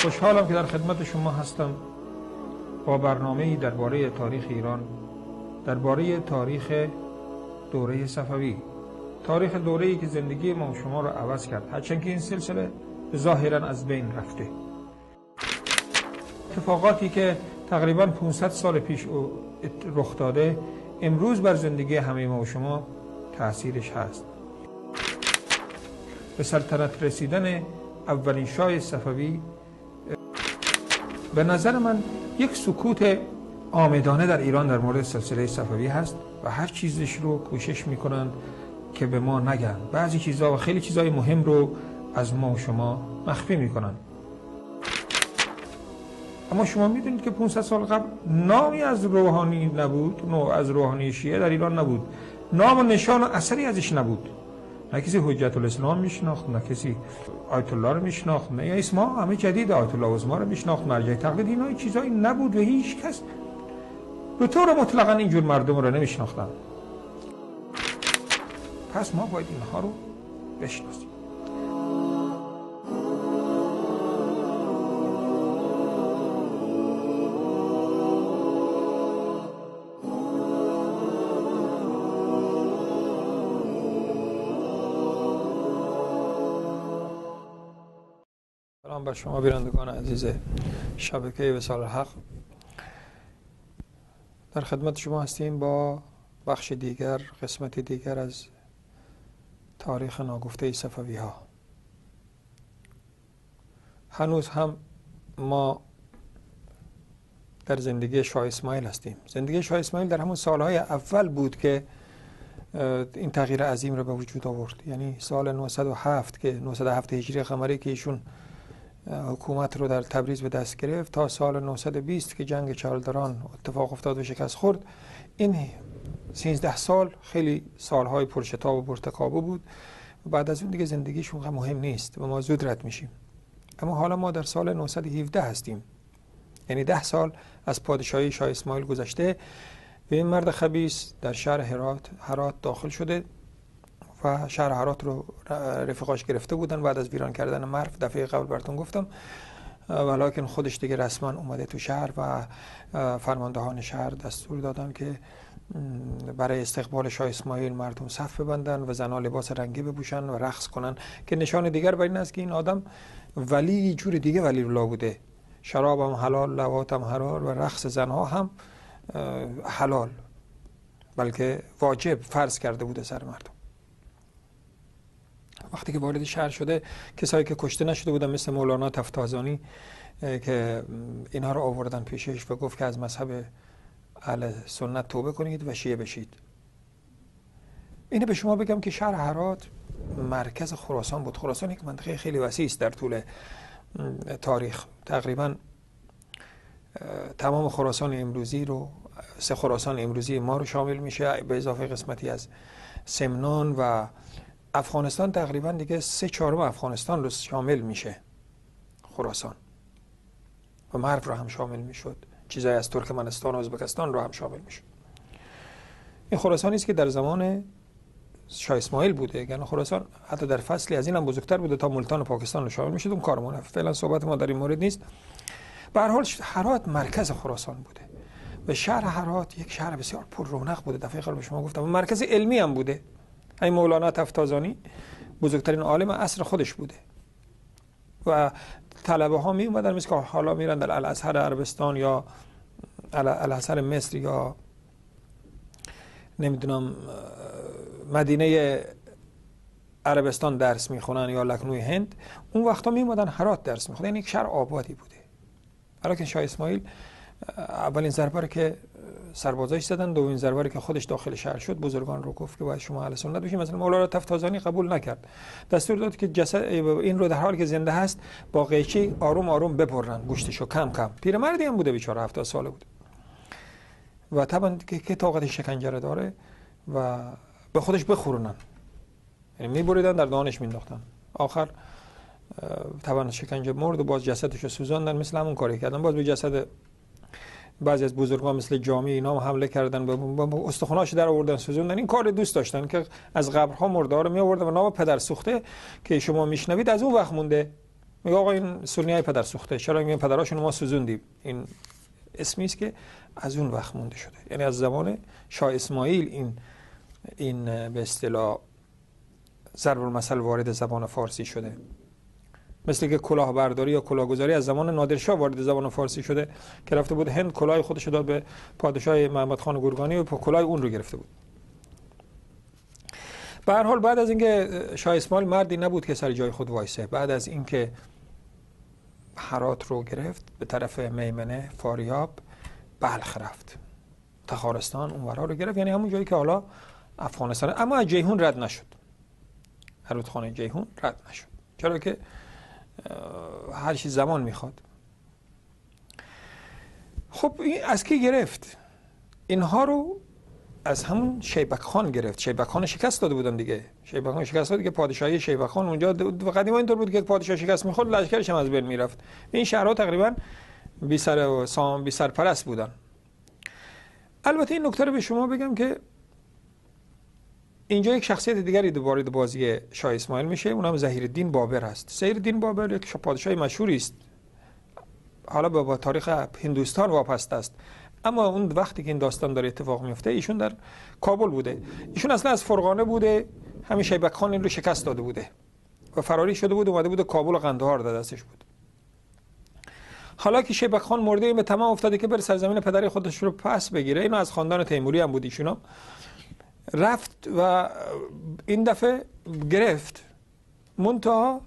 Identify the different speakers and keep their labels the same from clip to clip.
Speaker 1: خوشحالم که در خدمت شما هستم با برنامه‌ای درباره تاریخ ایران، درباره تاریخ دوره صفوی، تاریخ دوره‌ای که زندگی ما و شما رو عوض کرد، هرچند که این سلسله ظاهراً از بین رفته. اتفاقاتی که تقریباً 500 سال پیش رخ داده امروز بر زندگی همه ما و شما تأثیرش هست. به سلطنت رسیدن اولین شاه صفوی به نظر من یک سکوت عامدانه در ایران در مورد سلسله صفوی هست و هر چیزش رو کوشش میکنن که به ما نگن. بعضی چیزها و خیلی چیزهای مهم رو از ما و شما مخفی میکنن. اما شما میدونید که 500 سال قبل نامی از روحانی نبود، از روحانی شیعه در ایران نبود، نام و نشان و اثری ازش نبود. نه کسی حجت الاسلام میشناخت، نه کسی آیت الله رو میشناخت، نه اسما همه جدید، آیت الله عظما رو میشناخت، مرجع تقلید، اینا چیزایی نبود و هیچ کس به طور مطلقاً اینجور مردم رو نمیشناختن. پس ما باید اینها رو بشناسیم. سلام بر شما بینندگان عزیز شبکه وصال حق. در خدمت شما هستیم با بخش دیگر، قسمت دیگر از تاریخ ناگفته صفوی ها. هنوز هم ما در زندگی شاه اسماعیل هستیم. زندگی شاه اسماعیل در همون سالهای اول بود که این تغییر عظیم رو به وجود آورد. یعنی سال 907 که 907 هجری قمری که ایشون حکومت رو در تبریز به دست گرفت تا سال 920 که جنگ چهلدران اتفاق افتاد و شکست خورد، این 13 سال خیلی سالهای پرشتاب و پرتکابه بود. بعد از اون دیگه زندگیشون مهم نیست و ما زود رد میشیم. اما حالا ما در سال 917 هستیم، یعنی 10 سال از پادشاهی شاه اسماعیل گذشته و این مرد خبیث در شهر هرات داخل شده و شهر هرات رو رفقاش گرفته بودن بعد از ویران کردن مرو. دفعه قبل براتون گفتم، ولیکن خودش دیگه رسما اومده تو شهر و فرماندهان شهر دستور دادن که برای استقبال شاه اسماعیل مردم صف ببندن و زنها لباس رنگی بپوشن و رقص کنن، که نشان دیگر بر این است که این آدم ولی جور دیگه ولی الله بوده. شراب هم حلال، لواط هم حلال و رقص زنها هم حلال، بلکه واجب فرض کرده بوده سر مردم. وقتی که وارد شهر شده، کسایی که کشته نشده بودن مثل مولانا تفتازانی که اینها رو آوردن پیشش و گفت که از مذهب اهل سنت توبه کنید و شیعه بشید. اینه به شما بگم که شهر هرات مرکز خراسان بود. خراسان یک منطقه خیلی وسیع است در طول تاریخ. تقریبا تمام خراسان امروزی رو، 3 خراسان امروزی ما رو شامل میشه، به اضافه قسمتی از سمنان و افغانستان. تقریبا دیگه 3/4 افغانستان رو شامل میشه خراسان و مرو رو هم شامل میشد، چیزای از ترکمنستان و ازبکستان رو هم شامل میشد. این خراسانی است که در زمان شاه اسماعیل بوده. یعنی خراسان حتی در فصلی از این هم بزرگتر بوده تا ملتان و پاکستان رو شامل میشد. اون کارمون فعلا صحبت ما در این مورد نیست. به هر حال هرات مرکز خراسان بوده و شهر هرات یک شهر بسیار پر رونق بوده. دفعه قبل به شما گفتم و مرکز علمی هم بوده. این مولانا تفتازانی بزرگترین عالم عصر خودش بوده و طلبه ها می اومدن، مثل که حالا میرن در الازهر عربستان یا الازهر مصر یا نمیدونم مدینه عربستان درس میخونن یا لکنوی هند. اون وقتا می اومدن هرات درس میخوندن. یعنی یک شهر آبادی بوده. ولی که شاه اسماعیل اولین ضربه که سربازایش زدن، دومین ضربه که خودش داخل شهر شد، بزرگان رو گفت که باید شما اهل سنت بشید. مثلا مولانا تفتازانی قبول نکرد، دستور داد که جسد این رو در حالی که زنده هست با قیچی آروم آروم ببرن گوشتشو کم کم. پیرمردی هم بوده، بیچاره 70 ساله بود و طبعا که طاقت شکنجه رو داره و به خودش بخورونن، یعنی میبریدن در دهانش مینداختن. آخر طبعا شکنجه مرد و باز جسدش رو سوزاندن. مثل همون کاری کردن، باز به جسد بعضی از بزرگان مثل جامی اینا هم حمله کردن، به استخوناش در آوردن سوزوندن. این کار دوست داشتن که از قبرها مرده ها رو می آوردن و نام پدر سوخته که شما میشنوید از اون وقت مونده. میگه آقا این سنیای پدر سوخته، چرا میگن پدراشون ما سوزوندیم. این اسمی است که از اون وقت مونده شده، یعنی از زمان شاه اسماعیل این به اصطلاح ضرب المثل وارد زبان فارسی شده. مثل که کلاهبرداری یا کلاهگذاری از زمان نادرشاه وارد زبان فارسی شده که رفته بود هند، کلاه خودش داد به پادشاه محمد خان گورکانی و کلاه اون رو گرفته بود. به هر حال بعد از اینکه شاه اسماعیل مردی نبود که سر جای خود وایسه، بعد از اینکه هرات رو گرفت به طرف میمنه، فاریاب، بلخ رفت، تخارستان اونورا رو گرفت، یعنی همون جایی که حالا افغانستان، اما از جیهون رد نشد. رودخانه جیهون رد نشد، چرا که هر چیز زمان میخواد. خب این از کی گرفت؟ اینها رو از همون شیبک خان گرفت. شیبک خان شکست داده بودن دیگه. شیبک خان شکست داد که پادشاهی شیبک خان اونجا قدیما اینطور بود که پادشاه شکست میخورد لشکرش هم از بین میرفت. این شهرها تقریبا بی سر و سام بی سرپرست بودن. البته این نکته رو به شما بگم که اینجا یک شخصیت دیگری وارد بازی شاه اسماعیل میشه، اونم ظهیرالدین بابر است. ظهیرالدین بابر یک پادشاه مشهوری است، حالا با تاریخ هندوستان وابسته است، اما اون وقتی که این داستان داره اتفاق میفته ایشون در کابل بوده. ایشون اصلا از فرغانه بوده، همین شیبک خان این رو شکست داده بوده و فراری شده بود، اومده بود کابل و قندهار در دستش بود. حالا که شیبک خان مرده به تمام افتاده که بر سرزمین پدر خودش رو پس بگیره، اینو از خاندان تیموری هم بود ایشونا، رفت و این دفعه گرفت، منتها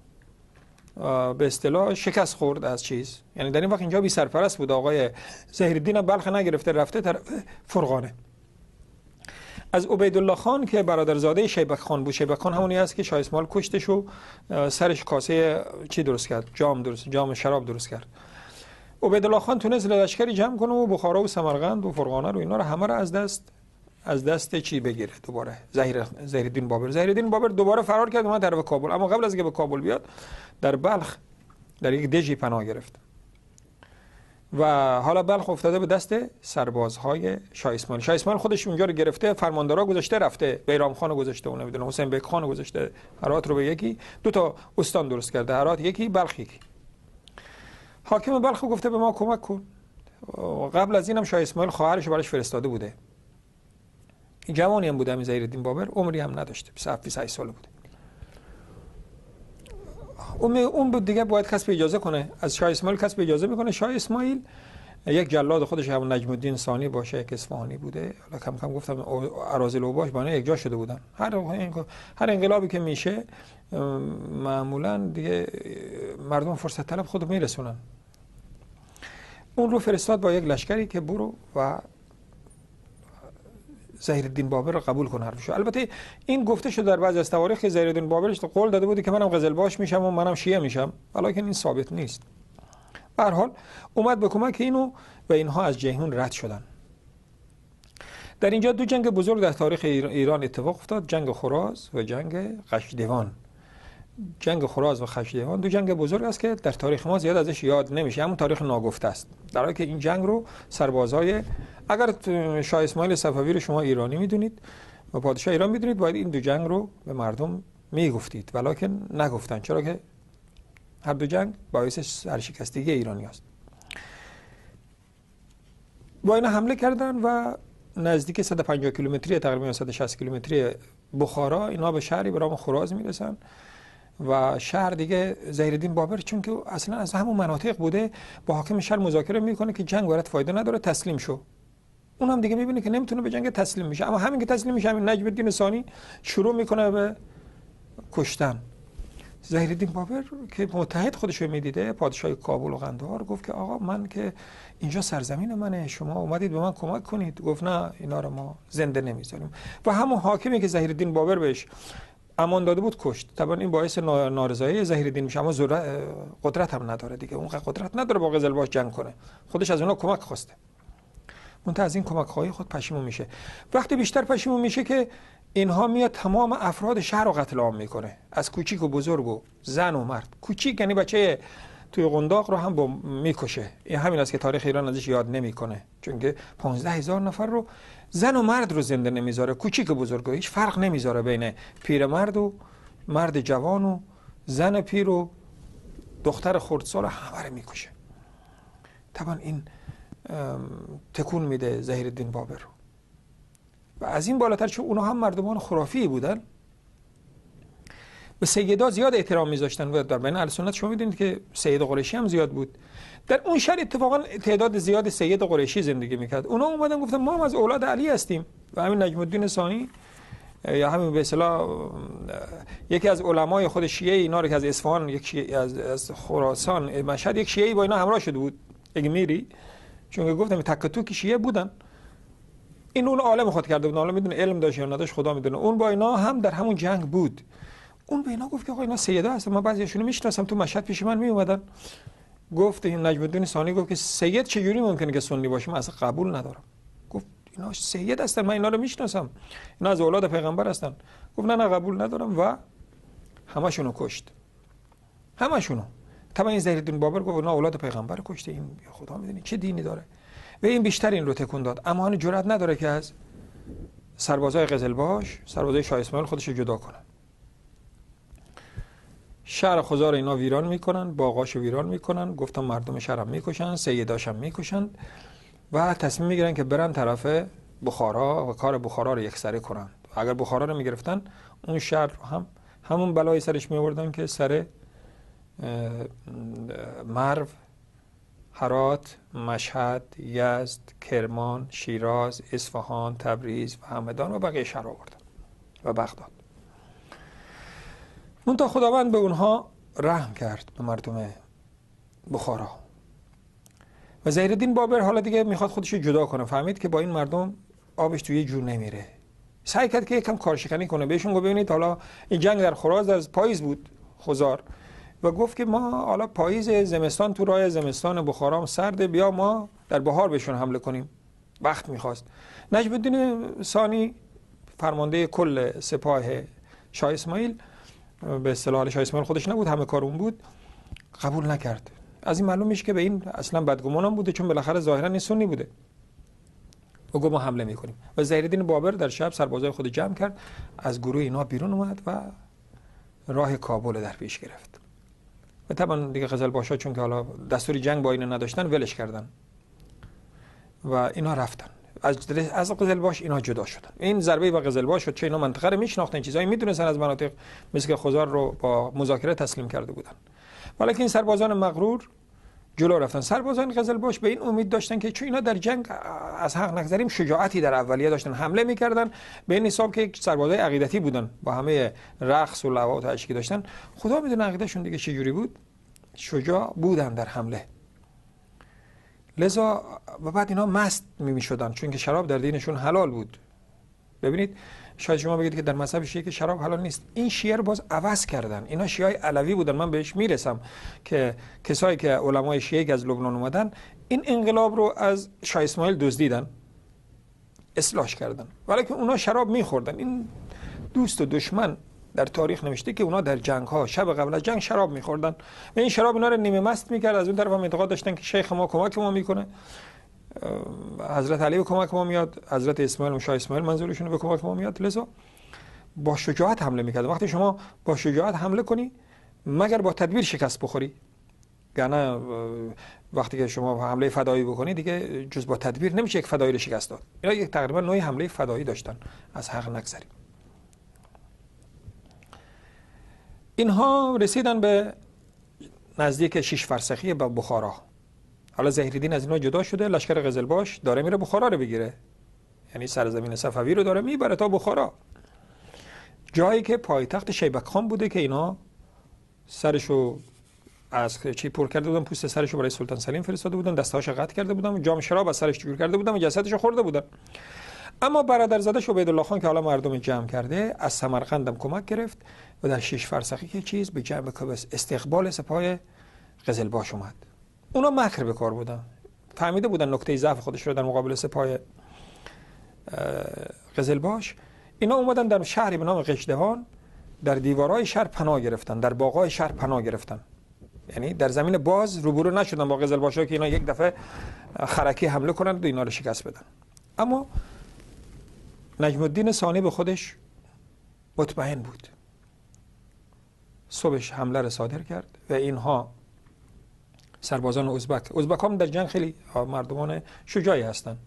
Speaker 1: به اصطلاح شکست خورد از چیز، یعنی در این وقت اینجا بی سرپرست بود. آقای ظهیرالدین بلخ نگرفته، رفته طرف فرغانه. از عبیدالله خان که برادرزاده شیبک خان بود، شیبک خان همونی است که شاه اسماعیل کشتش و سرش کاسه چی درست کرد، جام شراب درست کرد. عبیدالله خان تونست لشکری جمع کنه و بخارا و سمرقند و فرغانه رو اینا رو همه رو از دست چی بگیره دوباره، ظهیرالدین بابر. ظهیرالدین بابر دوباره فرار کرد اومد طرف کابل، اما قبل از اینکه به کابل بیاد در بلخ در یک دژی پناه گرفت و حالا بلخ افتاده به دست سربازهای شاه اسماعیل. شاه اسماعیل خودش اونجا رو گرفته، فرماندارا گذاشته رفته، بیرام خان گذاشته، اون نمیدونم حسین بیگ خان گذاشته، هرات رو به یکی دو تا استان درست کرده، هرات یکی، بلخ یکی. حاکم بلخ گفته به ما کمک کن. قبل از اینم شاه اسماعیل خواهرش رو براش فرستاده بوده. جوانی هم بوده، همین ظهیرالدین بابر، عمری هم نداشته، 27 ساله بوده. اون بود دیگه باید کسب اجازه کنه، از شاه اسماعیل کسب اجازه میکنه. شاه اسماعیل یک جلاد خودش همون نجم الدین ثانی باشه که اصفهانی بوده، حالا کم کم گفتم اراذل اوباش با یک جا شده بودن. هر انقلابی که میشه معمولا دیگه مردم فرصت طلب خود میرسونن. اون رو فرستاد با یک لشکری که برو و ظهیرالدین بابر رو قبول کن حرفشو. البته این گفته شده در بعضی از تواریخ که ظهیرالدین بابرش قول داده بودی که منم قزلباش میشم و منم شیعه میشم، ولیکن این ثابت نیست. به هر حال اومد به کمک اینو و اینها از جیهون رد شدن. در اینجا دو جنگ بزرگ در تاریخ ایران اتفاق افتاد، جنگ خوراز و جنگ قشدیوان. جنگ خوراز و قشدیوان دو جنگ بزرگ است که در تاریخ ما زیاد ازش یاد نمیشه، همون تاریخ ناگفته است. در حالی که این جنگ رو سربازای، اگر شاه اسماعیل صفوی رو شما ایرانی میدونید و پادشاه ایران میدونید، باید این دو جنگ رو به مردم میگفتید، ولیکن نگفتن، چرا که هر دو جنگ باعث سرشکستگی ایرانی است. با اینا حمله کردن و نزدیک 150 کیلومتری تقریبا 160 کیلومتری بخارا اینا به شهری به نام خوراز میرسن و شهر دیگه ظهیرالدین بابر چون که اصلا از همون مناطق بوده با حاکم شهر مذاکره میکنه که جنگ برات فایده نداره، تسلیم شو. اون هم دیگه میبینه که نمیتونه به جنگ تسلیم میشه، اما همین که تسلیم میشه همین نجم الدین ثانی شروع میکنه به کشتن. ظهیرالدین بابر که متحد خودش رو میدیده، پادشاه کابل و قندهار، گفت که آقا من که اینجا سرزمین منه، شما اومدید به من کمک کنید. گفت نه، اینا رو ما زنده نمیذاریم. و همون حاکمی که ظهیرالدین بابر بهش امان داده بود کشت. طبعا این باعث نارضایی ظهیرالدین میشه، اما قدرت هم نداره دیگه، اون قدرت نداره با قزلباش جنگ کنه، خودش از اونا کمک خواسته. منتها از این کمک خواهی خود پشیمون میشه. وقتی بیشتر پشیمون میشه که اینها میاد تمام افراد شهر رو قتل عام میکنه، از کوچیک و بزرگ و زن و مرد. کوچیک یعنی بچه توی قنداق رو هم میکشه. این همین است که تاریخ ایران ازش یاد نمیکنه، چون که 15,000 نفر رو، زن و مرد رو زنده نمیذاره، کوچیک و بزرگ، هیچ فرق نمیذاره بین پیرمرد و مرد جوان و زن پیر و دختر خردسال همه رو میکشه. طبعا این تکون میده ظهیرالدین بابر رو. و از این بالاتر چون اونها هم مردمان خرافی بودن، به سیدا زیاد احترام میذاشتن و در بین اهل سنت شما میدونید که سید قریشی هم زیاد بود. در اون شهر اتفاقا تعداد زیاد سید قریشی زندگی میکرد. اونا اومدن گفتن ما هم از اولاد علی هستیم و همین نجم الدین ثانی یا همین به اصطلاح یکی از علمای خود شیعه اینا رو که از اصفهان، یک از خراسان مشهد، یک شیعه با اینا همراه شده بود اگه میری، چون گفتم تک توک شیعه بودن. این اون عالم خود کرده بود، حالا میدونه علم داشت یا نداشت خدا میدونه. اون با اینا هم در همون جنگ بود. اون به اینا گفت که آقا اینا سیدا هستن، من بعضیاشونو میشناسم، تو مشهد پیش من می اومدن. گفت این نجم الدین ثانی گفت که سید چجوری ممکنه که سنی باشه؟ من اصلا قبول ندارم. گفت اینا سید هستن، من اینا رو میشناسم، اینا از اولاد پیغمبر هستن. گفت نه قبول ندارم و همشونو کشت. همشونو. طبعا این ظهیرالدین بابر گفت اونا اولاد پیغمبر کشته، این خدا میدونه چه دینی داره. و این بیشتر این رو تکون داد. اما هنوز جرئت نداره که از سربازای قزلباش، سربازای شاه اسماعیل خودش رو جدا کنه. شهر خزار اینا ویران میکنن، باغاشو ویران میکنن، گفتم مردم شهرم میکشن، سیداشم میکشن و تصمیم میگیرن که برن طرف بخارا و کار بخارا رو یکسره کنن. اگر بخارا رو میگرفتن اون شهر هم همون بلای سرش میوردن که سر مرو، هرات، مشهد، یزد، کرمان، شیراز، اصفهان، تبریز و همدان و بقیه شهر آوردن و بغداد. منتها خداوند به اونها رحم کرد، به مردم بخارا. و ظهیرالدین بابر حالا دیگه میخواد خودش رو جدا کنه. فهمید که با این مردم آبش توی جور نمیره. سعی کرد که یکم کارشکنی کنه. بهشون گفت ببینید حالا این جنگ در خراز از پاییز بود، خزار، و گفت که ما حالا پاییز، زمستان تو راه زمستان بخارا سرده، بیا ما در بهار بهشون حمله کنیم. وقت میخواست. نجم الدین ثانی فرمانده کل سپاه شاه اسماعیل، به اصطلاح شاه اسماعیل خودش نبود، همه کار اون بود، قبول نکرد. از این معلوم میشه که به این اصلا بدگمان هم بوده، چون بالاخره ظاهرا این سنی بوده. و گفت ما حمله میکنیم. و ظهیرالدین بابر در شب سربازای خود جمع کرد، از گروه اینا بیرون اومد و راه کابل در پیش گرفت. و طبعا دیگه قزلباشا چون که حالا دستوری جنگ با اینا نداشتن ولش کردن و اینا رفتن. از قزلباش اینا جدا شدن. این ضربه به قزلباش شد، چه اینا منطقه رو میشناختن، چیزایی میدونستن از مناطق مثل خزار رو با مذاکره تسلیم کرده بودن. ولی که این سربازان مغرور جلو رفتن. سربازان قزلباش به این امید داشتن که چون اینا در جنگ از حق نگذریم شجاعتی در اولیه داشتن، حمله میکردن، به این حساب که سربازای عقیدتی بودن با همه رقص و لواط و اشکی داشتن. خدا میدونه عقیدهشون دیگه چه جوری بود، شجاع بودن در حمله. لذا و بعد اینا مست میشدن، چون که شراب در دینشون حلال بود. ببینید شاید شما بگید که در مذهب شیعه که شراب حلال نیست. این شیعه رو باز عوض کردن. اینا شیعه علوی بودن، من بهش میرسم که کسایی که علمای شیعه که از لبنان اومدن این انقلاب رو از شاه اسماعیل دزدیدن، اصلاحش کردن، ولی که اونا شراب میخوردن. این دوست و دشمن در تاریخ نوشته که اونا در جنگ ها شب قبل از جنگ شراب میخوردن و این شراب اینا رو نیمه مست میکرد. از اون طرف هم اعتقاد داشتن که شیخ ما کمک ما میکنه، حضرت علی به کمک ما میاد، حضرت اسماعیل و شاه اسماعیل منظورشون به کمک ما میاد. لذا با شجاعت حمله میکرد. وقتی شما با شجاعت حمله کنی مگر با تدبیر شکست بخوری، یعنی وقتی که شما حمله فدایی بکنی دیگه جز با تدبیر نمیشه یک فدایی رو شکست داد. اینا یک تقریبا نوعی حمله فدایی داشتن، از حق نگذریم. اینها رسیدن به نزدیک 6 فرسخی به بخارا. حالا ظهیرالدین از اینا جدا شده، لشکر قزلباش داره میره بخارا رو بگیره، یعنی سرزمین صفوی رو داره میبره تا بخارا، جایی که پایتخت شیبک خان بوده که اینا سرشو از چی پر کرده بودن، پوست سرشو برای سلطان سلیم فرستاده بودن، دستهاش قطع کرده بودن، جام شراب از سرش جور کرده بودن و جسدشو خورده بودن. اما برادرزاده عبیدالله خان که حالا مردم جمع کرده از سمرقندم کمک گرفت و در 6 فرسخی که چیز به جمع استقبال سپاه قزلباش اومد. اونا مکر به کار بودن، فهمیده بودن نقطه ضعف خودش رو در مقابل سپاه قزلباش. اینا اومدن در شهری به نام قشدهان، در دیوارهای شهر پناه گرفتن، در باغ‌های شهر پناه گرفتن، یعنی در زمین باز روبرو نشدن با قزلباشا که اینا یک دفعه خرکی حمله کنن و اینا رو شکست بدن. اما نجم الدین ثانی به خودش مطمئن بود. صبحش حمله را صادر کرد و اینها سربازان ازبک هم در جنگ خیلی مردمان شجاعی هستند،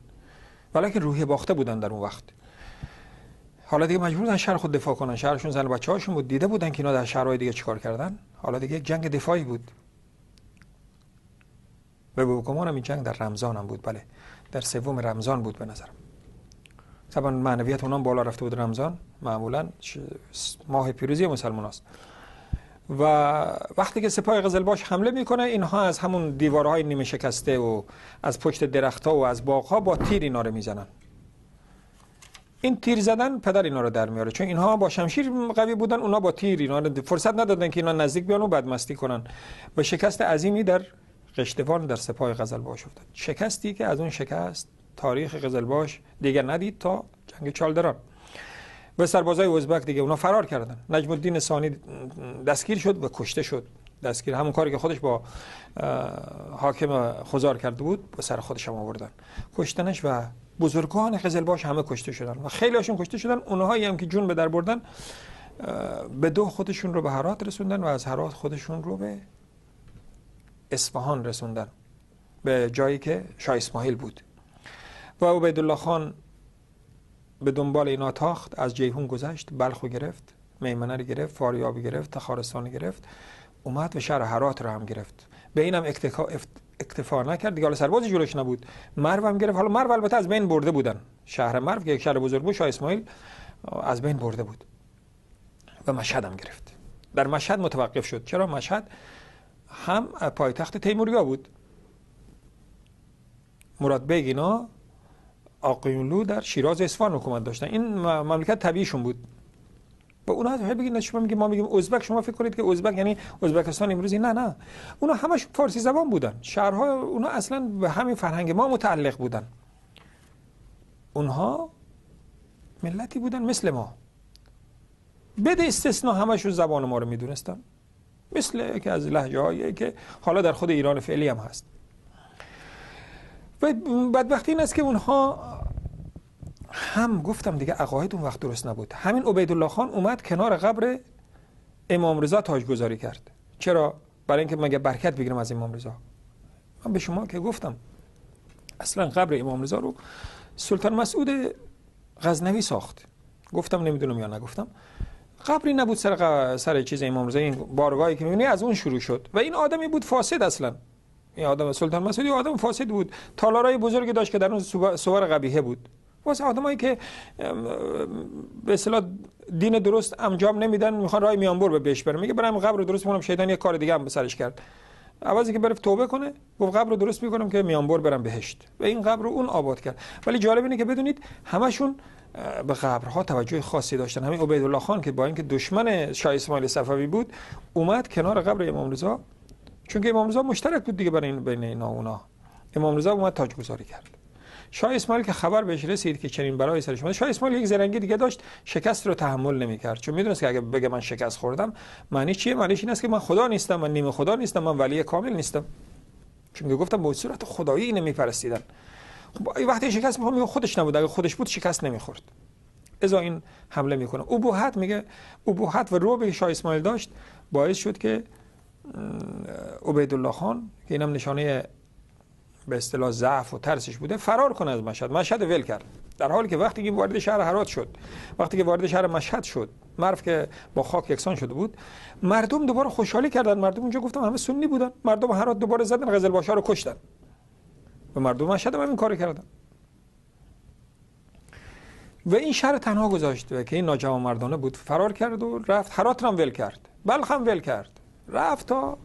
Speaker 1: ولی که روحیه باخته بودن در اون وقت. حالا دیگه مجبور بودن شهر خود دفاع کنن، شهرشون زن بچه‌هاشون بود، دیده بودن که اینا در شهرهای دیگه چیکار کردن. حالا دیگه یک جنگ دفاعی بود. و به گمانم این جنگ در رمضان هم بود، بله در 3 رمضان بود به نظرم. طبعا معنویت اونام بالا رفته بود. رمضان معمولا ماه پیروزی مسلمان است و وقتی که سپاه قزلباش حمله میکنه، اینها از همون دیوارهای نیمه شکسته و از پشت درختها و از باغها با تیر اینا رو میزنن. این تیر زدن پدر اینا رو در میاره، چون اینها با شمشیر قوی بودن، اونا با تیر اینا رو فرصت ندادن که اینا نزدیک بیان و بدمستی کنن و شکست عظیمی در قشتوان در سپاه قزلباش افتاد. شکستی که از اون شکست تاریخ قزلباش دیگر ندید تا جنگ چالدران. و سربازای ازبک دیگه اونا فرار کردن. نجم الدین ثانی دستگیر شد و کشته شد. دستگیر، همون کاری که خودش با حاکم خزار کرده بود با سر خودش هم آوردن، کشتنش و بزرگان قزلباش همه کشته شدن و خیلی هاشون کشته شدن. اونهایی هم که جون به در بردن به دو خودشون رو به هرات رسوندن و از هرات خودشون رو به اصفهان رسوندن، به جایی که شاه اسماعیل بود. و عبیدالله خان به دنبال اینا تاخت، از جیهون گذشت، بلخو گرفت، میمنه رو گرفت، فاریاب گرفت، تخارستان گرفت، اومد و شهر هرات رو هم گرفت. به اینم اکتفا نکرد دیگه، حالا سربازی جلوش نبود، مرو هم گرفت. حالا مرو البته از بین برده بودن، شهر مرو که یک شهر بزرگ بود شاه اسماعیل از بین برده بود. و مشهد هم گرفت. در مشهد متوقف شد. چرا؟ مشهد هم پایتخت تیموریا بود. مراد بیگ اینا آقایونلو در شیراز اصفهان حکومت داشتن، این مملکت طبیعیشون بود. با اونها بگید شما میگید ما میگیم ازبک، شما فکر کنید که ازبک یعنی ازبکستان امروزی. نه، اونا همش فارسی زبان بودن. شهرها اونا اصلا به همین فرهنگ ما متعلق بودن. اونها ملتی بودن مثل ما، بده استثناء همشون زبان ما رو میدونستن، مثل که از لهجه‌هایی که حالا در خود ایران فعلی هم هست. و بدبختی این است که اونها هم گفتم دیگه عقاید اون وقت درست نبود. همین عبیدالله خان اومد کنار قبر امام رضا تاجگذاری کرد. چرا؟ برای اینکه مگه برکت بگیرم از امام رضا. من به شما که گفتم اصلا قبر امام رضا رو سلطان مسعود غزنوی ساخت. گفتم نمیدونم یا نگفتم. قبری نبود سر چیز امام رضا، این بارگاهی که میبینی از اون شروع شد و این آدمی بود فاسد. اصلا این آدم سلطان مسعود آدم فاسد بود، تالارای بزرگی داشت که در اون صور قبیحه بود. واسه آدمایی که به اصطلاح دین درست انجام نمیدن، میخوان راه میانبر به بهش برن. میگه برم قبر رو درست میکنم، شیطان یک کار دیگه هم به سرش کرد. عوضی که بره توبه کنه گفت قبر رو درست میکنم که میانبر برم بهشت، و این قبر رو اون آباد کرد. ولی جالب اینه که بدونید همشون به قبرها توجه خاصی داشتن. همین عبیدالله خان که با اینکه دشمن شاه اسماعیل صفوی بود اومد کنار قبر امام رضا، چون که امام رضا مشترک بود دیگه بین اینا و اونا. امام رضا اومد تاجگذاری کرد. شاه اسماعیل که خبر بهش رسید که چنین بلایی سرش اومد، شاه اسماعیل یک زرنگی دیگه داشت، شکست رو تحمل نمی‌کرد، چون میدونست که اگه بگه من شکست خوردم معنی چیه؟ معنیش این است که من خدا نیستم، من نیمه خدا نیستم، من ولی کامل نیستم. چون که گفتم به صورت خدایی اینو میپرستیدن. خب وقتی شکست میخوام خودش نبود، اگه خودش بود شکست نمیخورد. ازا این حمله میکنه. ابهت میگه ابهت و رعب شاه اسماعیل داشت باعث شد که عبیدالله خان که اینم نشانه به اصطلاح ضعف و ترسش بوده فرار کنه از مشهد. مشهد ول کرد، در حالی که وقتی که وارد شهر هرات شد، وقتی که وارد شهر مشهد شد، مرو که با خاک یکسان شده بود، مردم دوباره خوشحالی کردن. مردم اونجا گفتم همه سنی بودن، مردم هرات دوباره زدن قزلباشا رو کشتن و مردم مشهد هم این کارو کردن و این شهر تنها گذاشت و که این ناجوانمردانه بود فرار کرد و رفت. هرات هم ول کرد، بلخ هم ول کرد، رفت تا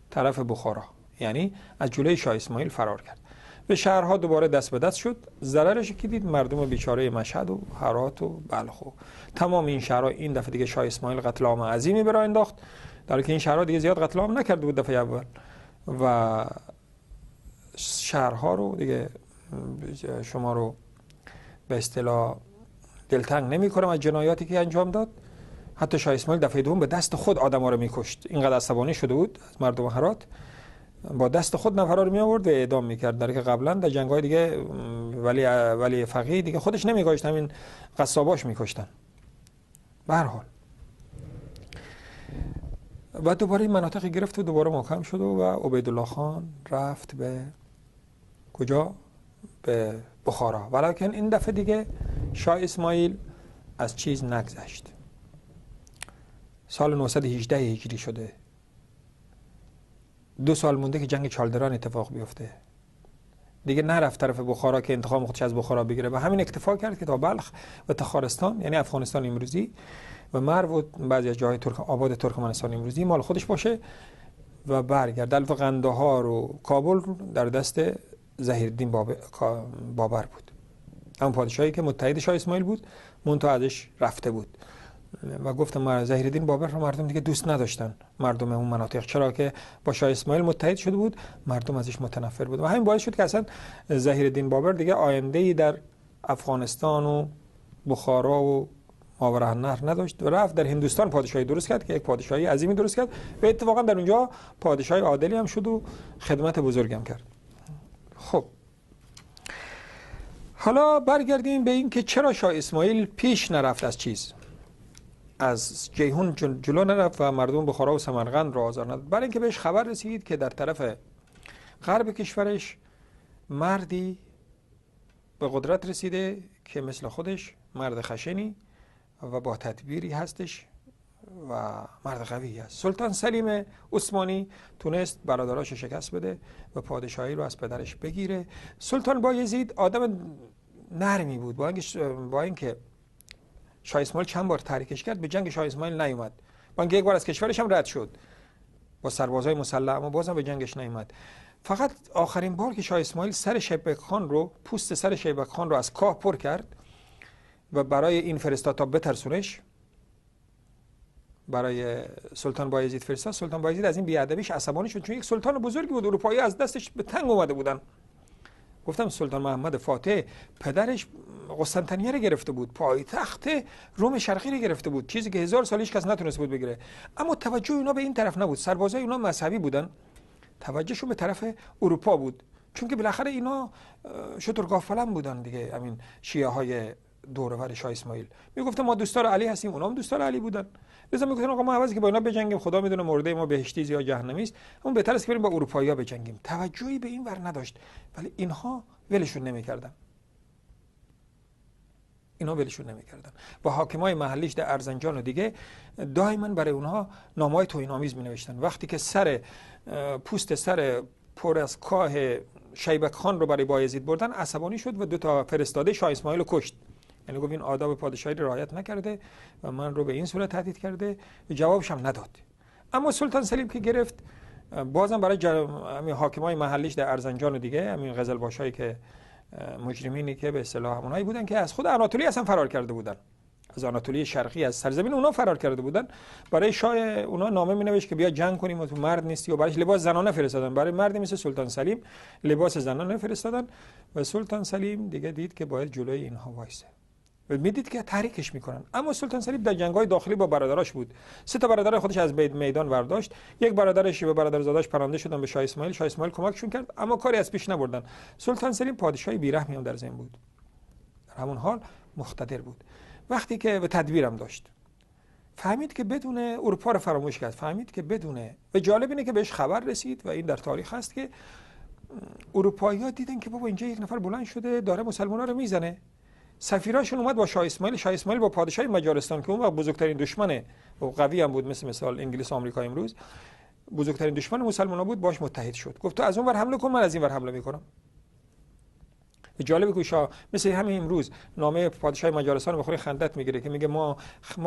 Speaker 1: طرف بخارا، یعنی از جلوی شاه اسماعیل فرار کرد. به شهرها دوباره دست به دست شد. ضررش که دید مردم بیچاره مشهد و هرات و بلخ و تمام این شهرها. این دفعه دیگه شاه اسماعیل قتل عام عظیمی برای انداخت، در حالی که این شهرها دیگه زیاد قتل عام نکرده بود دفعه اول و شهرها رو دیگه شما رو به اصطلاح دلتنگ نمی‌کنم از جنایاتی که انجام داد. حتی شاه اسماعیل دفعه دوم به دست خود آدم‌ها رو می‌کشت. اینقدر عصبانی شده بود از مردم هرات، با دست خود نفرا رو می آورد و اعدام می‌کرد. در که قبلا در جنگ‌های دیگه ولی فقیه دیگه خودش نمی‌کشت، همین قصاباش می‌کشتن. به هر حال و دوباره این مناطق گرفت و دوباره محکم شد و عبیدالله خان رفت به کجا؟ به بخارا. ولیکن این دفعه دیگه شاه اسماعیل از چیز نگذشت. سال 918 هجری شده، 2 سال مونده که جنگ چالدران اتفاق بیفته. دیگه نرفت طرف بخارا که انتقام خودش از بخارا بگیره و همین اکتفا کرد که تا بلخ و تخارستان، یعنی افغانستان امروزی و مرو و بعضی از جاهای آباد ترکمنستان امروزی مال خودش باشه و برگرد. البته قندهار و کابل در دست ظهیرالدین بابر بود، همون پادشاهی که متحد شاه اسماعیل بود، منتها ازش رفته بود. و گفتم ظهیرالدین بابر رو مردم دیگه دوست نداشتن، مردم اون مناطق، چرا که با شاه اسماعیل متحد شده بود، مردم ازش متنفر بود و همین باعث شد که اصلا ظهیرالدین بابر دیگه آینده‌ای در افغانستان و بخارا و ماوراءالنهر نداشت و رفت در هندوستان پادشاهی درست کرد که یک پادشاهی عظیمی درست کرد و اتفاقا در اونجا پادشاهی عادلی هم شد و خدمت بزرگی هم کرد. خب حالا برگردیم به این که چرا شاه اسماعیل پیش نرفت، از چیز، از جیهون جلو نرفت و مردم بخارا و سمرقند را آزار نداد. برای اینکه بهش خبر رسید که در طرف غرب کشورش مردی به قدرت رسیده که مثل خودش مرد خشنی و با تدبیری هستش و مرد قوی است. سلطان سلیم عثمانی تونست برادراش شکست بده و پادشاهی رو از پدرش بگیره. سلطان بایزید آدم نرمی بود، با اینکه شاه اسماعیل چند بار تحریکش کرد، به جنگ شاه اسماعیل نیومد. با اینکه یک بار از کشورش هم رد شد با سربازای مسلح، اما بازم به جنگش نیومد. فقط آخرین بار که شاه اسماعیل سر شیبک خان رو، پوست سر شیبک خان رو از کاه پر کرد و برای این فرستاد تا بترسونش، برای سلطان بایزید فرستاد. سلطان بایزید از این بی‌ادبیش عصبانی شد، چون یک سلطان بزرگی بود، اروپایی از دستش به تنگ اومده بودن. گفتم سلطان محمد فاتح پدرش قسطنطنیه رو گرفته بود، پایتخت روم شرقی رو گرفته بود، چیزی که 1000 سال هیچ کس نتونست بود بگیره. اما توجه اینا به این طرف نبود، سربازای اینا مذهبی بودن، توجهشون به طرف اروپا بود، چون که بالاخره اینا شترگاه‌فلن بودن دیگه، همین شیعه های دورور شاه اسماعیل. میگفتن ما دوستار علی هستیم، اونا هم دوستار علی بودن. لذا میگفتن آقا ما عوضی که با اینا بجنگیم، خدا میدونه مرده ما بهشتی یا جهنمی است، اون بهتر است که بریم با اروپایی‌ها بجنگیم. توجهی به این ور نداشت، ولی اینها ولشون نمی‌کردن. و حاکمای محلیش در ارزنجان و دیگه دائما برای اونها نامه‌های توهین‌آمیز می‌نوشتن. وقتی که پوست سر پر از کاه شیبک خان رو برای بایزید بردن، عصبانی شد و 2 تا فرستاده شاه اسماعیل رو کشت. یعنی گفت این آداب پادشاهی رو رعایت نکرده و من رو به این صورت تهدید کرده، جوابش هم نداد. اما سلطان سلیم که گرفت، بازم برای همین حاکمای محلیش در ارزنجان و دیگه، همین قزلباشایی که مجرمینی که به اصطلاح اونایی بودن که از خود آناتولی اصلا فرار کرده بودن، از آناتولی شرقی، از سرزمین اونا فرار کرده بودن، برای شاه اونا نامه مینوشت که بیا جنگ کنیم و تو مرد نیستی، و برایش لباس زنانه فرستادن. برای مردی مثل سلطان سلیم لباس زنانه فرستادن و سلطان سلیم دیگه دید که باید جلوی اینها وایسه و میدید که تحریکش میکنن. اما سلطان سلیم در جنگ‌های داخلی با برادراش بود. 3 تا برادر خودش از میدان برداشت، یک برادرش و برادرزاداش پرنده شدن به شاه اسماعیل. شاه اسماعیل کمکشون کرد اما کاری از پیش نبردن. سلطان سلیم پادشاهی بی‌رحمی هم در ذهن بود، در همون حال مقتدر بود. وقتی که به تدبیرم داشت، فهمید که بدون اروپا رو فراموش کرد، فهمید که بدونه. و جالب اینه که بهش خبر رسید و این در تاریخ هست که اروپایی‌ها دیدن که بابا اینجا یک نفر بلند شده داره مسلمان‌ها رو میزنه. سفیراشون اومد با شاه اسماعیل با پادشاه مجارستان که اون وقت بزرگترین دشمن و قوی هم بود، مثال انگلیس و آمریکا امروز، بزرگترین دشمن مسلمان‌ها بود، باش متحد شد. گفت تو از اون ور حمله کن، من از این ور حمله میکنم. جالبه که شاه مثل همین امروز نامه پادشاه مجارستان بخوری خندت میگیره که میگه ما